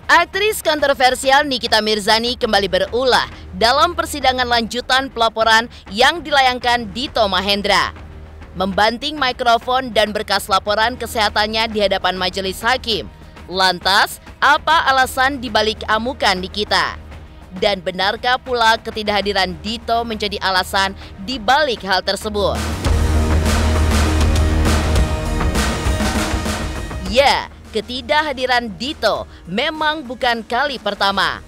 Aktris kontroversial Nikita Mirzani kembali berulah dalam persidangan lanjutan pelaporan yang dilayangkan Dito Mahendra. Membanting mikrofon dan berkas laporan kesehatannya di hadapan majelis hakim. Lantas, apa alasan dibalik amukan Nikita? Dan benarkah pula ketidakhadiran Dito menjadi alasan dibalik hal tersebut? Ya, ketidakhadiran Dito memang bukan kali pertama.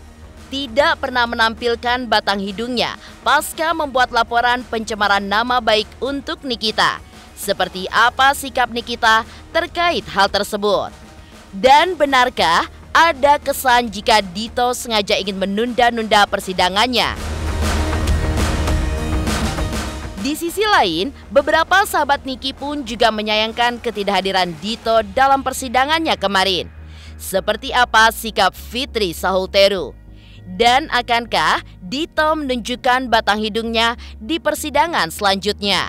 Tidak pernah menampilkan batang hidungnya pasca membuat laporan pencemaran nama baik untuk Nikita. Seperti apa sikap Nikita terkait hal tersebut? Dan benarkah ada kesan jika Dito sengaja ingin menunda-nunda persidangannya? Di sisi lain, beberapa sahabat Niki pun juga menyayangkan ketidakhadiran Dito dalam persidangannya kemarin. Seperti apa sikap Fitri Sahulteru? Dan akankah Dito menunjukkan batang hidungnya di persidangan selanjutnya?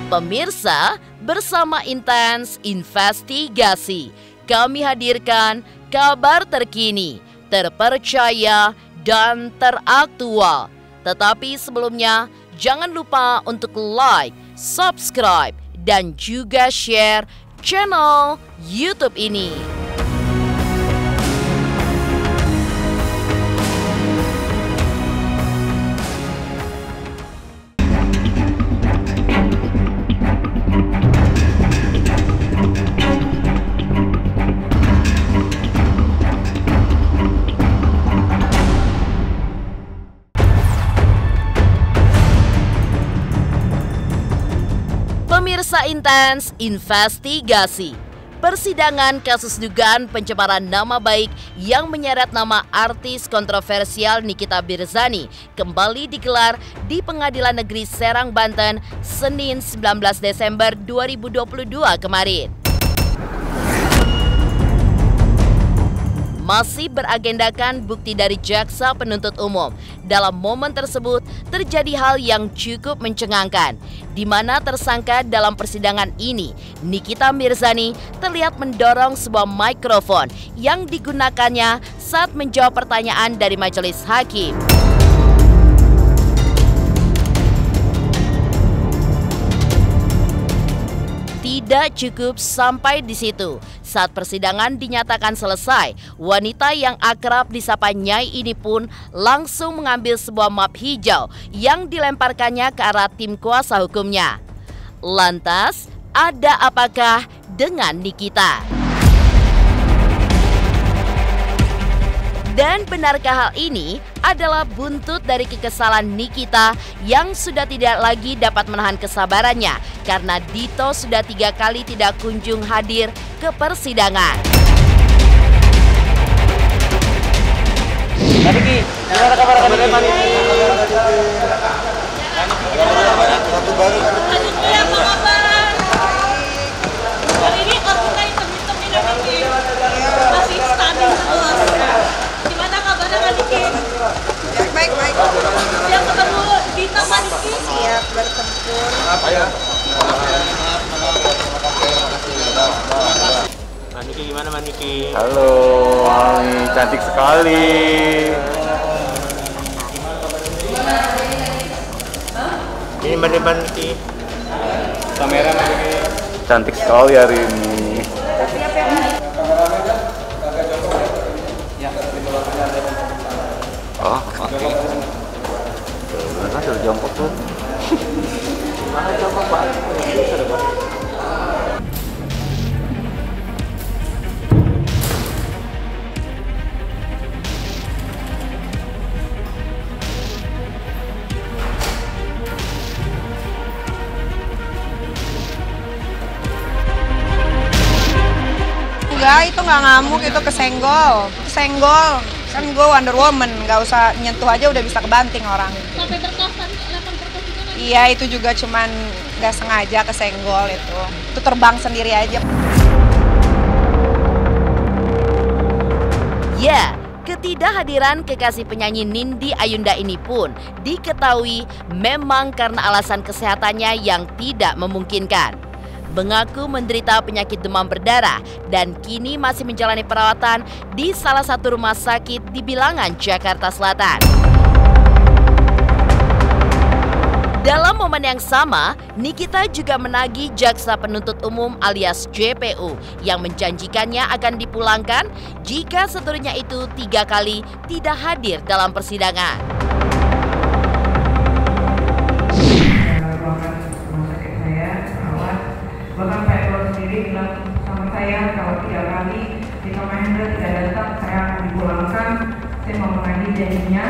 Pemirsa, bersama Intens Investigasi, kami hadirkan kabar terkini, terpercaya, dan teraktual. Tetapi sebelumnya, jangan lupa untuk like, subscribe, dan juga share channel YouTube ini. Pemirsa Intens Investigasi, persidangan kasus dugaan pencemaran nama baik yang menyeret nama artis kontroversial Nikita Mirzani kembali digelar di Pengadilan Negeri Serang, Banten, Senin 19 Desember 2022 kemarin. Masih beragendakan bukti dari jaksa penuntut umum. Dalam momen tersebut terjadi hal yang cukup mencengangkan, di mana tersangka dalam persidangan ini, Nikita Mirzani, terlihat mendorong sebuah mikrofon yang digunakannya saat menjawab pertanyaan dari majelis hakim. Tidak cukup sampai di situ. Saat persidangan dinyatakan selesai, wanita yang akrab disapa Nyai ini pun langsung mengambil sebuah map hijau yang dilemparkannya ke arah tim kuasa hukumnya. Lantas, ada apakah dengan Nikita? Dan benarkah hal ini adalah buntut dari kekesalan Nikita yang sudah tidak lagi dapat menahan kesabarannya karena Dito sudah 3 kali tidak kunjung hadir ke persidangan. Niki, gimana kabar kalian? Satu baru. Apa kabar? Kali ini orangnya hitam-hitam ini Niki. Masih standing terus. Gimana kabarnya Kak Niki? Ya, baik-baik. Siap ketemu Dito Kak Niki? Siap bertempur. Apa ya? Niki gimana Mbak Niki? Halo, cantik sekali. Ini Mbak Niki. Kamera Mbak Niki. Cantik sekali hari ini. Oh, oke. Beneran sudah jongkok tuh. Mana jongkok Pak? Enggak, itu nggak ngamuk, itu kesenggol. Kesenggol. Kan gue Wonder Woman, nggak usah nyentuh aja udah bisa kebanting orang. Sampai berkas tadi, 8 berkas juga kan? Iya, itu juga cuman nggak sengaja kesenggol itu. Itu terbang sendiri aja. Ya, ketidakhadiran kekasih penyanyi Nindi Ayunda ini pun diketahui memang karena alasan kesehatannya yang tidak memungkinkan. mengaku menderita penyakit demam berdarah dan kini masih menjalani perawatan di salah satu rumah sakit di Bilangan, Jakarta Selatan. Dalam momen yang sama, Nikita juga menagih jaksa penuntut umum alias JPU yang menjanjikannya akan dipulangkan jika seterusnya itu 3 kali tidak hadir dalam persidangan. Bahkan Pak Edward sendiri bilang sama saya kalau 3 kali di Tom Mahendra tidak datang, saya akan dipulangkan. Saya mau menagih janjinya.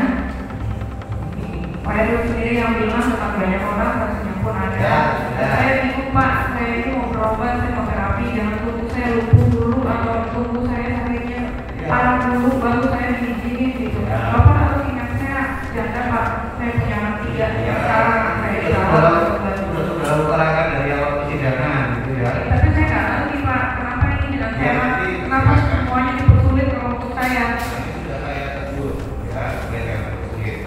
Pak Edward sendiri yang bilang tetap banyak orang, kasusnya pun ada. Saya bingung Pak, saya ini mau berobat, saya mau terapi, jangan tunggu saya lumpuh dulu atau tunggu saya sakitnya parah dulu baru saya diizinin gitu. Bapak harus ingat saya janda Pak, saya punya anak 3 yang sekarang saya dirawat. Sudah utarakan dari awal persidangan gitu ya. Tapi saya nggak ngerti Pak, kenapa ini dengan saya, kenapa semuanya dipersulit kalau untuk saya? Sudah saya tegur ya, supaya jangan dipersulit.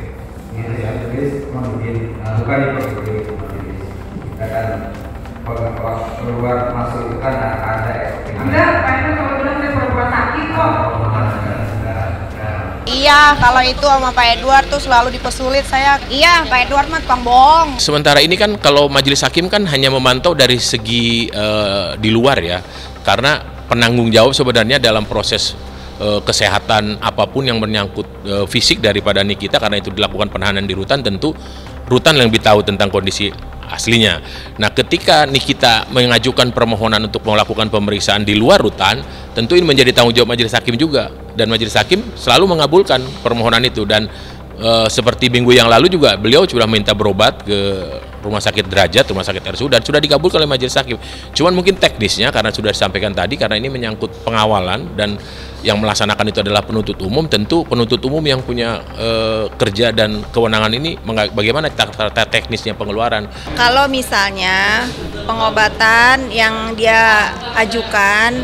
Ini ya, tulis membuat bukan dipersulit, kita kan kalau keluar masuk itu kan ada SOP. Enggak, Pak itu kalau bilang saya pura-pura sakit kok. Iya, kalau itu sama Pak Edward tuh selalu dipersulit saya. Iya, Pak Edward mah tukang bohong. Sementara ini kan kalau majelis hakim kan hanya memantau dari segi di luar ya, karena penanggung jawab sebenarnya dalam proses kesehatan apapun yang menyangkut fisik daripada Nikita, karena itu dilakukan penahanan di rutan, tentu rutan yang lebih tahu tentang kondisi aslinya. Nah, ketika Nikita mengajukan permohonan untuk melakukan pemeriksaan di luar rutan, tentu ini menjadi tanggung jawab majelis hakim juga, dan majelis hakim selalu mengabulkan permohonan itu. Dan seperti minggu yang lalu juga beliau sudah minta berobat ke Rumah Sakit Derajat, Rumah Sakit RSU, dan sudah dikabulkan oleh majelis hakim. Cuman mungkin teknisnya, karena sudah disampaikan tadi, karena ini menyangkut pengawalan dan yang melaksanakan itu adalah penuntut umum, tentu penuntut umum yang punya kerja dan kewenangan ini bagaimana tata teknisnya pengeluaran. Kalau misalnya pengobatan yang dia ajukan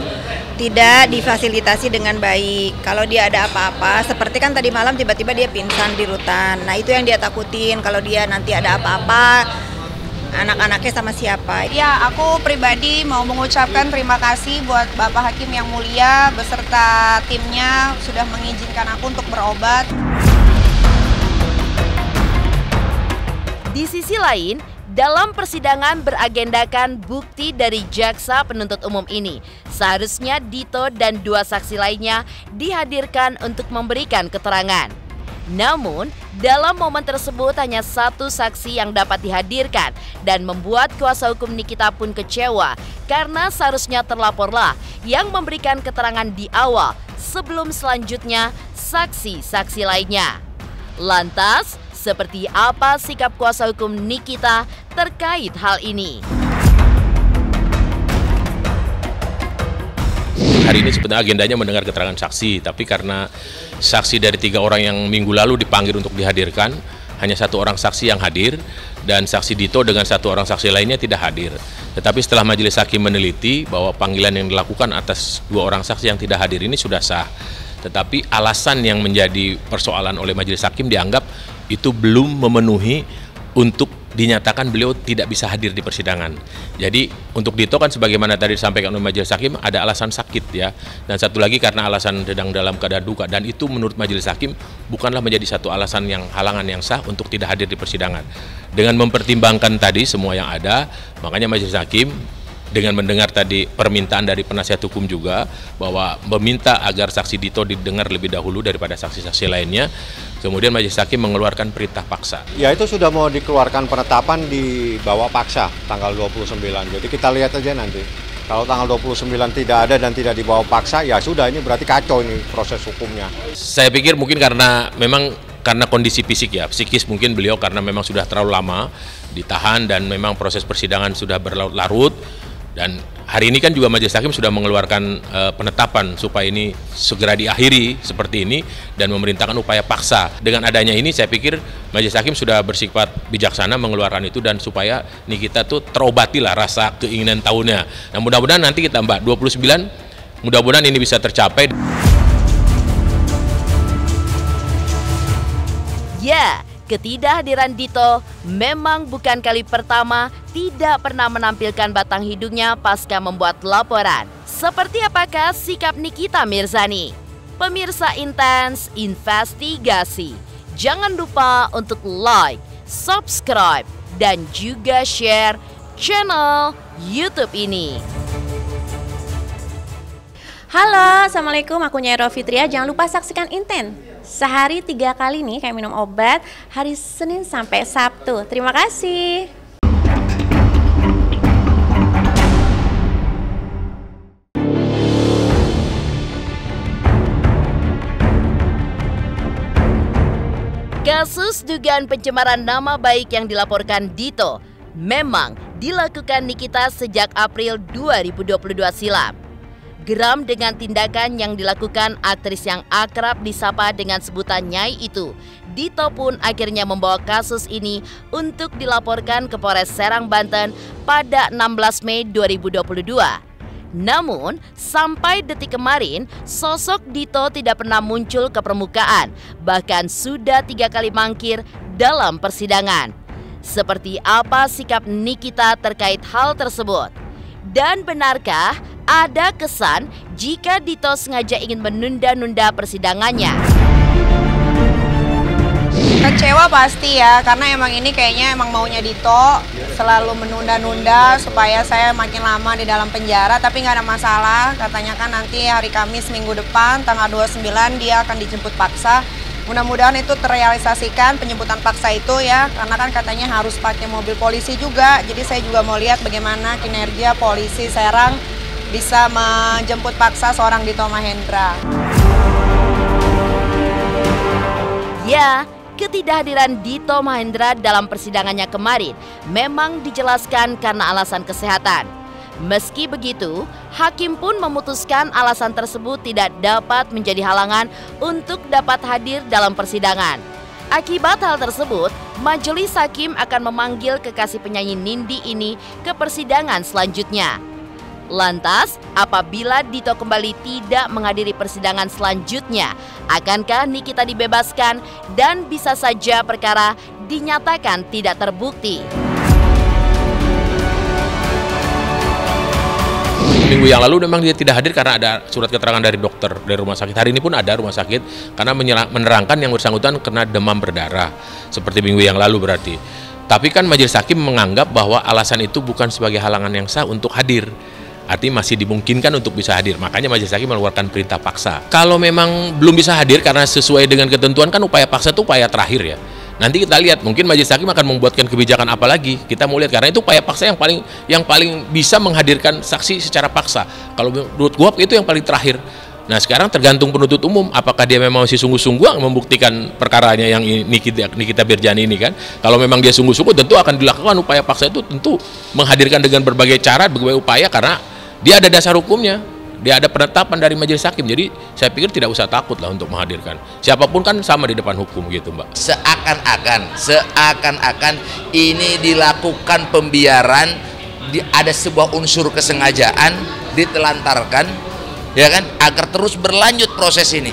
tidak difasilitasi dengan baik. Kalau dia ada apa-apa, seperti kan tadi malam tiba-tiba dia pingsan di rutan. Nah, itu yang dia takutin, kalau dia nanti ada apa-apa, anak-anaknya sama siapa. Ya, aku pribadi mau mengucapkan terima kasih buat Bapak Hakim yang mulia beserta timnya sudah mengizinkan aku untuk berobat. Di sisi lain, dalam persidangan beragendakan bukti dari jaksa penuntut umum ini. Seharusnya Dito dan 2 saksi lainnya dihadirkan untuk memberikan keterangan. Namun, dalam momen tersebut hanya 1 saksi yang dapat dihadirkan dan membuat kuasa hukum Nikita pun kecewa karena seharusnya terlaporlah yang memberikan keterangan di awal sebelum selanjutnya saksi-saksi lainnya. Lantas, seperti apa sikap kuasa hukum Nikita terkait hal ini? Hari ini sebenarnya agendanya mendengar keterangan saksi, tapi karena saksi dari 3 orang yang minggu lalu dipanggil untuk dihadirkan, hanya 1 orang saksi yang hadir, dan saksi Dito dengan 1 orang saksi lainnya tidak hadir. Tetapi setelah majelis hakim meneliti bahwa panggilan yang dilakukan atas 2 orang saksi yang tidak hadir ini sudah sah. Tetapi alasan yang menjadi persoalan oleh majelis hakim dianggap itu belum memenuhi untuk dinyatakan beliau tidak bisa hadir di persidangan. Jadi untuk Dito kan sebagaimana tadi disampaikan oleh majelis hakim ada alasan sakit ya, dan satu lagi karena alasan sedang dalam keadaan duka, dan itu menurut majelis hakim bukanlah menjadi satu alasan yang halangan yang sah untuk tidak hadir di persidangan. Dengan mempertimbangkan tadi semua yang ada, makanya majelis hakim dengan mendengar tadi permintaan dari penasihat hukum juga bahwa meminta agar saksi Dito didengar lebih dahulu daripada saksi-saksi lainnya, kemudian majelis hakim mengeluarkan perintah paksa. Ya, itu sudah mau dikeluarkan penetapan dibawa paksa tanggal 29. Jadi kita lihat aja nanti. Kalau tanggal 29 tidak ada dan tidak dibawa paksa, ya sudah, ini berarti kacau ini proses hukumnya. Saya pikir mungkin karena memang karena kondisi fisik ya, psikis mungkin beliau karena memang sudah terlalu lama ditahan dan memang proses persidangan sudah berlarut. Dan hari ini kan juga majelis hakim sudah mengeluarkan penetapan supaya ini segera diakhiri seperti ini dan memerintahkan upaya paksa. Dengan adanya ini saya pikir majelis hakim sudah bersifat bijaksana mengeluarkan itu dan supaya Nikita tuh terobatilah rasa keinginan tahunya. Nah, mudah-mudahan nanti kita 29, mudah-mudahan ini bisa tercapai. Ya, Ketidakhadiran Dito memang bukan kali pertama tidak pernah menampilkan batang hidungnya pasca membuat laporan. Seperti apakah sikap Nikita Mirzani? Pemirsa Intens Investigasi, jangan lupa untuk like, subscribe, dan juga share channel YouTube ini. Halo, Assalamualaikum, aku Nyai Fitria. Jangan lupa saksikan Inten. Sehari 3 kali nih kayak minum obat, hari Senin sampai Sabtu. Terima kasih. Kasus dugaan pencemaran nama baik yang dilaporkan Dito memang dilakukan Nikita sejak April 2022 silam. Geram dengan tindakan yang dilakukan aktris yang akrab disapa dengan sebutan Nyai itu, Dito pun akhirnya membawa kasus ini untuk dilaporkan ke Polres Serang, Banten pada 16 Mei 2022. Namun, sampai detik kemarin, sosok Dito tidak pernah muncul ke permukaan, bahkan sudah 3 kali mangkir dalam persidangan. Seperti apa sikap Nikita terkait hal tersebut? Dan benarkah ada kesan jika Dito sengaja ingin menunda-nunda persidangannya? Kecewa pasti ya, karena emang ini kayaknya emang maunya Dito selalu menunda-nunda supaya saya makin lama di dalam penjara, tapi nggak ada masalah. Katanya kan nanti hari Kamis minggu depan tanggal 29 dia akan dijemput paksa. Mudah-mudahan itu terrealisasikan penjemputan paksa itu ya, karena kan katanya harus pakai mobil polisi juga. Jadi saya juga mau lihat bagaimana kinerja polisi Serang bisa menjemput paksa seorang Dito Mahendra. Ya, ketidakhadiran Dito Mahendra dalam persidangannya kemarin memang dijelaskan karena alasan kesehatan. Meski begitu, hakim pun memutuskan alasan tersebut tidak dapat menjadi halangan untuk dapat hadir dalam persidangan. Akibat hal tersebut, majelis hakim akan memanggil kekasih penyanyi Nindi ini ke persidangan selanjutnya. Lantas, apabila Dito kembali tidak menghadiri persidangan selanjutnya, akankah Nikita dibebaskan dan bisa saja perkara dinyatakan tidak terbukti? Minggu yang lalu memang dia tidak hadir karena ada surat keterangan dari dokter dari rumah sakit. Hari ini pun ada rumah sakit karena menerangkan yang bersangkutan kena demam berdarah. Seperti minggu yang lalu berarti. Tapi kan majelis hakim menganggap bahwa alasan itu bukan sebagai halangan yang sah untuk hadir. Artinya masih dimungkinkan untuk bisa hadir. Makanya majelis hakim mengeluarkan perintah paksa. Kalau memang belum bisa hadir karena sesuai dengan ketentuan, kan upaya paksa itu upaya terakhir ya. Nanti kita lihat, mungkin majelis hakim akan membuatkan kebijakan apa lagi. Kita mau lihat, karena itu upaya paksa yang paling bisa menghadirkan saksi secara paksa. Kalau menurut gua itu yang paling terakhir. Nah, sekarang tergantung penuntut umum apakah dia memang masih sungguh-sungguh membuktikan perkaranya yang Nikita Mirzani ini kan. Kalau memang dia sungguh-sungguh, tentu akan dilakukan upaya paksa itu, tentu menghadirkan dengan berbagai cara, berbagai upaya, karena dia ada dasar hukumnya. Dia ada penetapan dari majelis hakim, jadi saya pikir tidak usah takut lah untuk menghadirkan. Siapapun kan sama di depan hukum gitu, Mbak. Seakan-akan ini dilakukan pembiaran, ada sebuah unsur kesengajaan ditelantarkan, ya kan, agar terus berlanjut proses ini.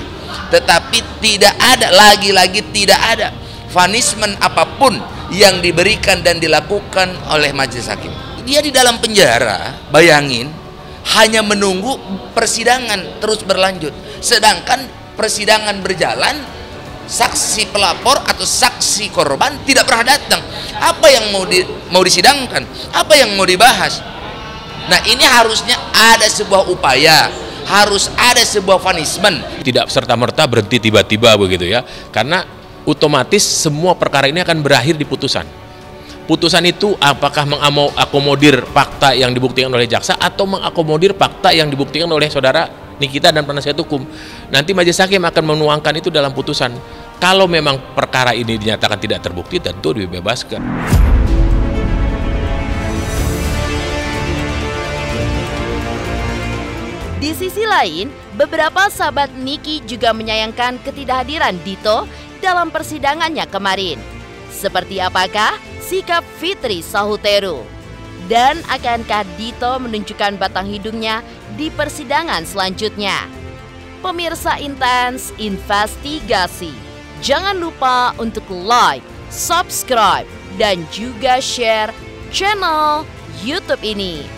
Tetapi tidak ada, lagi-lagi tidak ada punishment apapun yang diberikan dan dilakukan oleh majelis hakim. Dia di dalam penjara, bayangin, hanya menunggu persidangan terus berlanjut, sedangkan persidangan berjalan, saksi pelapor atau saksi korban tidak pernah datang. Apa yang mau disidangkan, apa yang mau dibahas? Nah, ini harusnya ada sebuah upaya, harus ada sebuah punishment. Tidak serta-merta berhenti tiba-tiba begitu ya, karena otomatis semua perkara ini akan berakhir di putusan. Putusan itu apakah mengakomodir fakta yang dibuktikan oleh jaksa atau mengakomodir fakta yang dibuktikan oleh saudara Nikita dan penasihat hukum. Nanti majelis hakim akan menuangkan itu dalam putusan. Kalau memang perkara ini dinyatakan tidak terbukti, tentu dibebaskan. Di sisi lain, beberapa sahabat Niki juga menyayangkan ketidakhadiran Dito dalam persidangannya kemarin. Seperti apakah sikap Fitri Sahuteru? Dan akankah Dito menunjukkan batang hidungnya di persidangan selanjutnya? Pemirsa Intens Investigasi, jangan lupa untuk like, subscribe, dan juga share channel YouTube ini.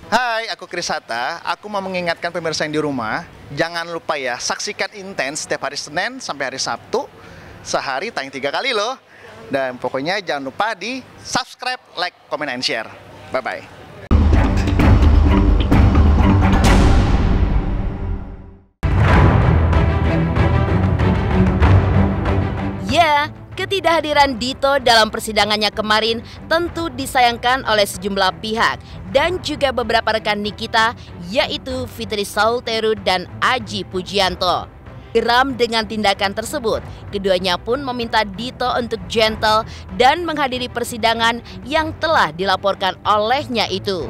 Hai, aku Chris Hatta. Aku mau mengingatkan pemirsa yang di rumah, jangan lupa ya, saksikan Intens setiap hari Senin sampai hari Sabtu. Sehari tayang 3 kali loh. Dan pokoknya jangan lupa di subscribe, like, comment, and share. Bye-bye. Ya, ketidakhadiran Dito dalam persidangannya kemarin tentu disayangkan oleh sejumlah pihak dan juga beberapa rekan Nikita, yaitu Fitri Sauteru dan Aji Pujianto. Geram dengan tindakan tersebut, keduanya pun meminta Dito untuk gentle dan menghadiri persidangan yang telah dilaporkan olehnya itu.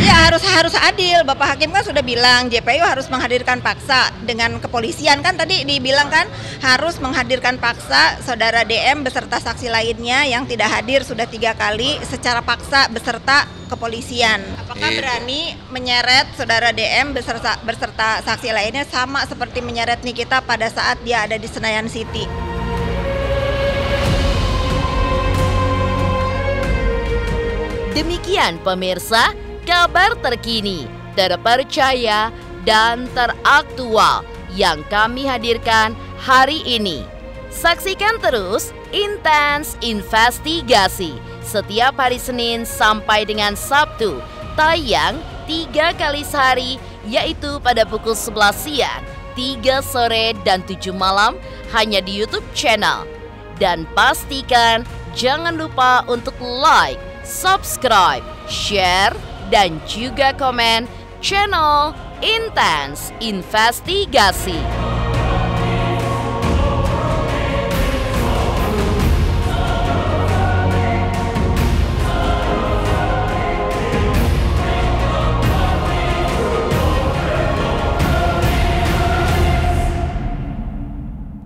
Ya harus adil. Bapak Hakim kan sudah bilang JPU harus menghadirkan paksa. Dengan kepolisian kan tadi dibilang kan harus menghadirkan paksa saudara DM beserta saksi lainnya yang tidak hadir sudah 3 kali secara paksa beserta kepolisian. Apakah berani menyeret saudara DM beserta saksi lainnya sama seperti menyeret Nikita pada saat dia ada di Senayan City? Demikian pemirsa, kabar terkini, terpercaya, dan teraktual yang kami hadirkan hari ini. Saksikan terus Intens Investigasi setiap hari Senin sampai dengan Sabtu, tayang 3 kali sehari, yaitu pada pukul 11 siang, 3 sore, dan 7 malam hanya di YouTube channel. Dan pastikan jangan lupa untuk like, subscribe, share, dan juga komen channel Intens Investigasi.